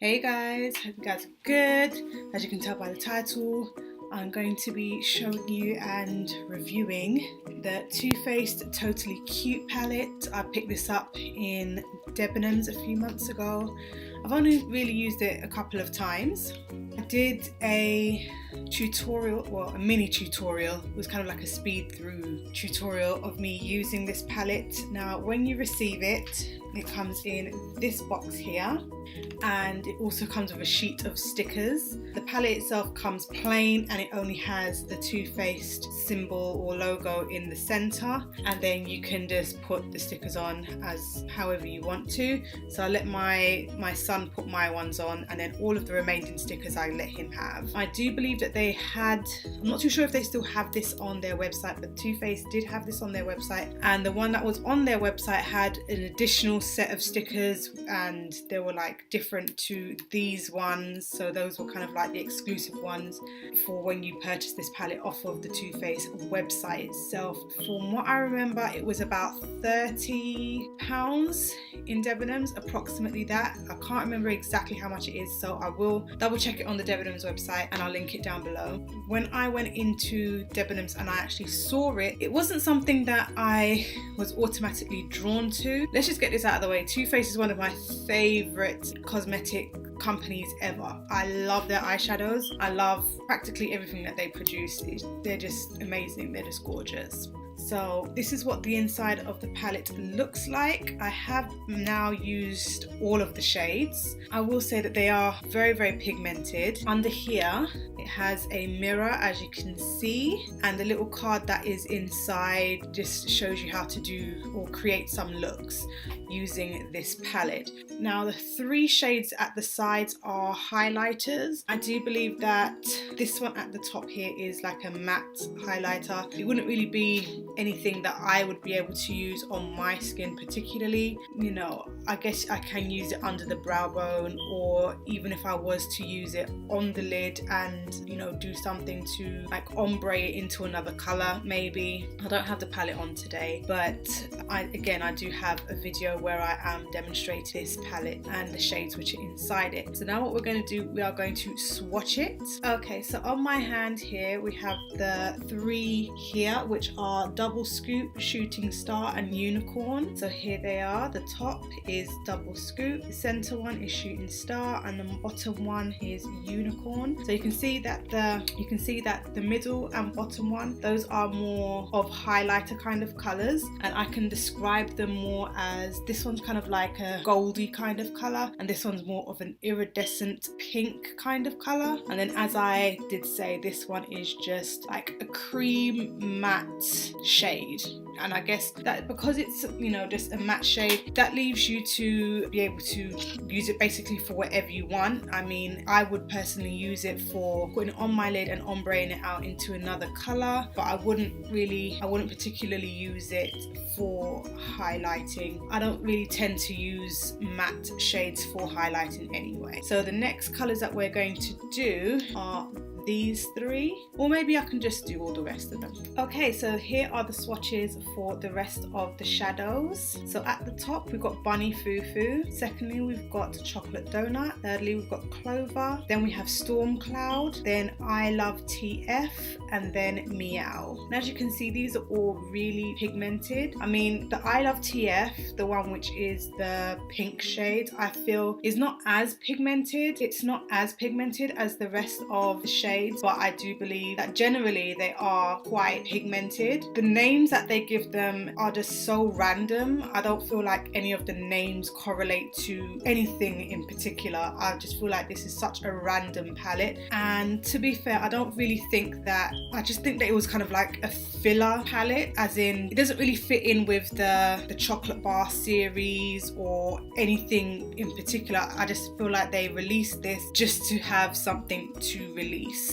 Hey guys, hope you guys are good. As you can tell by the title, I'm going to be showing you and reviewing the Too Faced Totally Cute palette. I picked this up in Debenhams a few months ago. I've only really used it a couple of times. I did a tutorial, well, a mini tutorial. It was kind of like a speed through tutorial of me using this palette. Now when you receive it, it comes in this box here, and it also comes with a sheet of stickers. The palette itself comes plain and it only has the Too Faced symbol or logo in the center, and then you can just put the stickers on as however you want to. So I let my son put my ones on, and then all of the remaining stickers I let him have. I do believe that they had, I'm not too sure if they still have this on their website, but Too Faced did have this on their website, and the one that was on their website had an additional set of stickers, and they were like different to these ones, so those were kind of like the exclusive ones for when you purchase this palette off of the Too Faced website itself. From what I remember, it was about £30 in Debenhams, approximately that. I can't remember exactly how much it is, so I will double check it on the Debenhams website and I'll link it down below. When I went into Debenhams and I actually saw it, it wasn't something that I was automatically drawn to. Let's just get this out of the way. Too Faced is one of my favourite cosmetic companies ever. I love their eyeshadows. I love practically everything that they produce. They're just amazing. They're just gorgeous. So this is what the inside of the palette looks like. I have now used all of the shades. I will say that they are very pigmented. Under here it has a mirror, as you can see, and the little card that is inside just shows you how to do or create some looks using this palette. Now the three shades at the sides are highlighters. I do believe that this one at the top here is like a matte highlighter. It wouldn't really be anything that I would be able to use on my skin particularly. You know, I guess I can use it under the brow bone, or even if I was to use it on the lid and, you know, do something to like ombre it into another color maybe. I don't have the palette on today, but I do have a video where I am demonstrating this palette and the shades which are inside it. So now what we're going to do, we are going to swatch it. Okay, so on my hand here we have the three here, which are Double Scoop, Shooting Star and Unicorn. So here they are. The top is Double Scoop, the center one is Shooting Star, and the bottom one is Unicorn. So you can see that the middle and bottom one, those are more of highlighter kind of colors, and I can describe them more as, this one's kind of like a goldy kind of color, and this one's more of an iridescent pink kind of color. And then, as I did say, this one is just like a cream matte shade. And I guess that because it's, you know, just a matte shade, that leaves you to be able to use it basically for whatever you want. I mean, I would personally use it for putting it on my lid and ombreing it out into another color, but I wouldn't particularly use it for highlighting. I don't really tend to use matte shades for highlighting anyway. So the next colors that we're going to do are these three, or maybe I can just do all the rest of them. Okay, so here are the swatches for the rest of the shadows. So at the top we've got Bunny Foo Foo, secondly we've got Chocolate Donut, thirdly we've got Clover, then we have Storm Cloud, then I Love TF, and then Meow. And as you can see, these are all really pigmented. I mean, the I Love TF, the one which is the pink shade, I feel is not as pigmented. It's not as pigmented as the rest of the shades, but I do believe that generally they are quite pigmented. The names that they give them are just so random. I don't feel like any of the names correlate to anything in particular. I just feel like this is such a random palette, and to be fair, I don't really think that, I just think that it was kind of like a filler palette, as in it doesn't really fit in with the chocolate bar series or anything in particular. I just feel like they released this just to have something to release.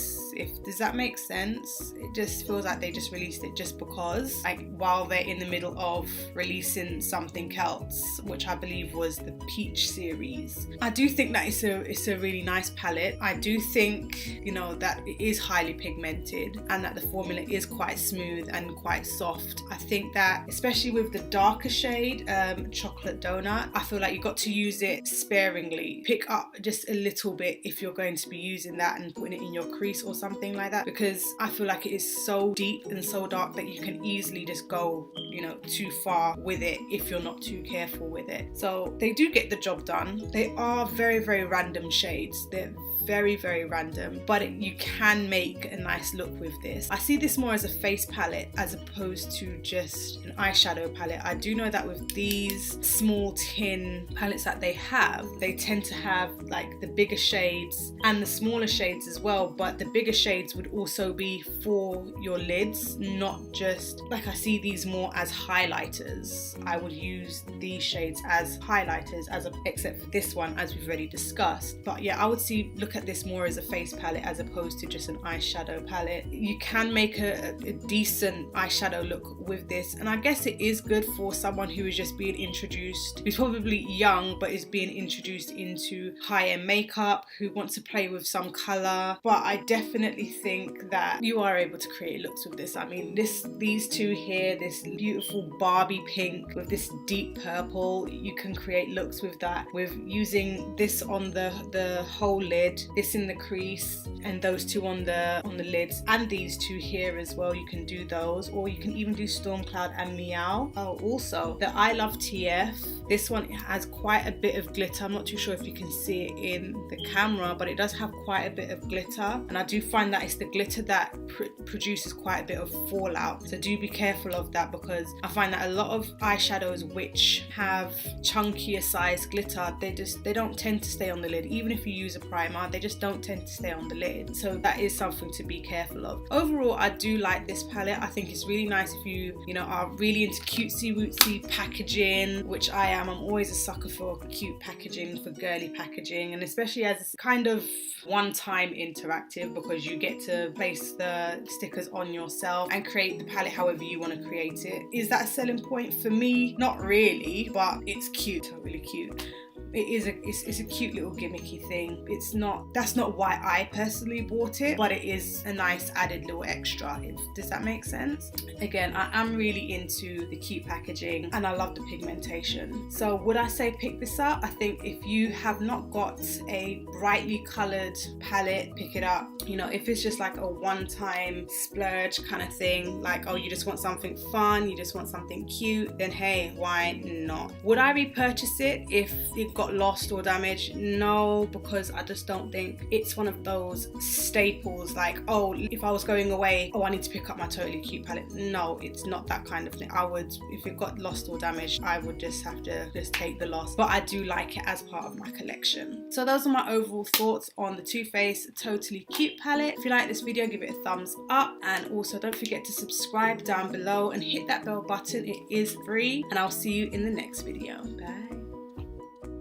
Does that make sense? It just feels like they just released it just because, like, while they're in the middle of releasing something else, which I believe was the Peach series. I do think that it's a really nice palette. I do think, you know, that it is highly pigmented and that the formula is quite smooth and quite soft. I think that especially with the darker shade, Chocolate Donut, I feel like you got to use it sparingly. Pick up just a little bit if you're going to be using that and putting it in your crease or something like that, because I feel like it is so deep and so dark that you can easily just go, you know, too far with it if you're not too careful with it. So they do get the job done. They are very, very random shades. They're very, very random, but you can make a nice look with this. I see this more as a face palette as opposed to just an eyeshadow palette. I do know that with these small tin palettes that they have, they tend to have like the bigger shades and the smaller shades as well, but the bigger shades would also be for your lids, not just like, I see these more as highlighters. I would use these shades as highlighters except for this one, as we've already discussed. But yeah, I would look at this more as a face palette as opposed to just an eyeshadow palette. You can make a decent eyeshadow look with this, and I guess it is good for someone who is just being introduced, who's probably young but is being introduced into high-end makeup, who wants to play with some color. But I definitely think that you are able to create looks with this. I mean, these two here, this beautiful Barbie pink with this deep purple, you can create looks with that, with using this on the whole lid, this in the crease, and those two on the lids, and these two here as well. You can do those, or you can even do Storm Cloud and Meow. Oh, also the I Love TF, this one has quite a bit of glitter. I'm not too sure if you can see it in the camera, but it does have quite a bit of glitter, and I do find that it's the glitter that produces quite a bit of fallout, so do be careful of that, because I find that a lot of eyeshadows which have chunkier size glitter, they don't tend to stay on the lid. Even if you use a primer, they just don't tend to stay on the lid, so that is something to be careful of. Overall, I do like this palette. I think it's really nice if you know, are really into cutesy wootsy packaging, which I am. I'm always a sucker for cute packaging, for girly packaging, and especially as it's kind of one-time interactive, because you get to place the stickers on yourself and create the palette however you want to create it. Is that a selling point for me? Not really, but it's cute, really cute. It's a cute little gimmicky thing. That's not why I personally bought it, but it is a nice added little extra. Does that make sense? Again, I am really into the cute packaging and I love the pigmentation. So would I say pick this up? I think if you have not got a brightly colored palette, pick it up. You know, if it's just like a one-time splurge kind of thing, like, oh, you just want something fun, you just want something cute, then hey, why not? Would I repurchase it if it got lost or damaged? No, because I just don't think it's one of those staples, like, oh, if I was going away, oh, I need to pick up my Totally Cute palette. No, it's not that kind of thing. If it got lost or damaged, I would just have to take the loss, but I do like it as part of my collection. So those are my overall thoughts on the Too Faced Totally Cute palette. If you like this video, give it a thumbs up, and also don't forget to subscribe down below and hit that bell button. It is free, and I'll see you in the next video. Bye.